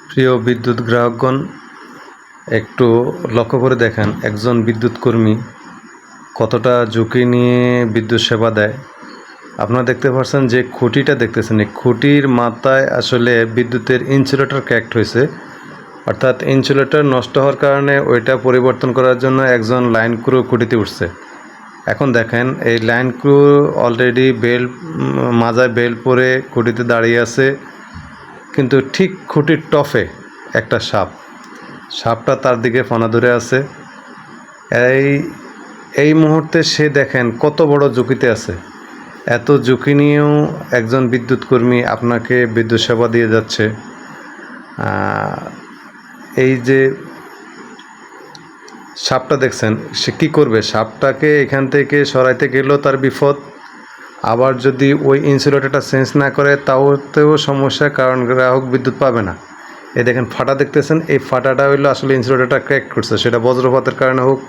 প্রিয় বিদ্যুৎ গ্রাহকগণ, একটু লক্ষ্য করে দেখেন একজন বিদ্যুৎ কর্মী কতটা ঝুঁকি নিয়ে বিদ্যুৎ সেবা দেয়। আপনারা দেখতে পাচ্ছেন যে খুঁটিটা দেখতেছেন, এই খুঁটির মাথায় আসলে বিদ্যুতের ইনসুলেটর ক্র্যাকড হয়েছে, অর্থাৎ ইনসুলেটর নষ্ট হওয়ার কারণে ওইটা পরিবর্তন করার জন্য একজন লাইন ক্রু খুঁটিতে উঠছে। এখন দেখেন এই লাইন ক্রু অলরেডি মাজায় বেল পরে খুঁটিতে দাঁড়িয়ে আছে, কিন্তু ঠিক খুঁটির টপে একটা সাপটা তার দিকে ফানা ধরে আছে। এই মুহূর্তে সে দেখেন কত বড় ঝুঁকিতে আছে। এত ঝুঁকি নিয়েও একজন বিদ্যুৎ কর্মী আপনাকে বিদ্যুৎ সেবা দিয়ে যাচ্ছে। এই যে সাপটা দেখছেন, সে কী করবে? সাপটাকে এখান থেকে সরাইতে গেলেও তার বিপদ, আবার যদি ওই ইনসুলেটরটা চেঞ্জ না করে তাওতেও সমস্যা, কারণ গ্রাহক বিদ্যুৎ পাবে না। এই দেখেন ফাটা দেখতেছেন, এই ফাটাটা হইলো আসলে ইনসুলেটরটা ক্র্যাক করছে, সেটা বজ্রপাতের কারণে হোক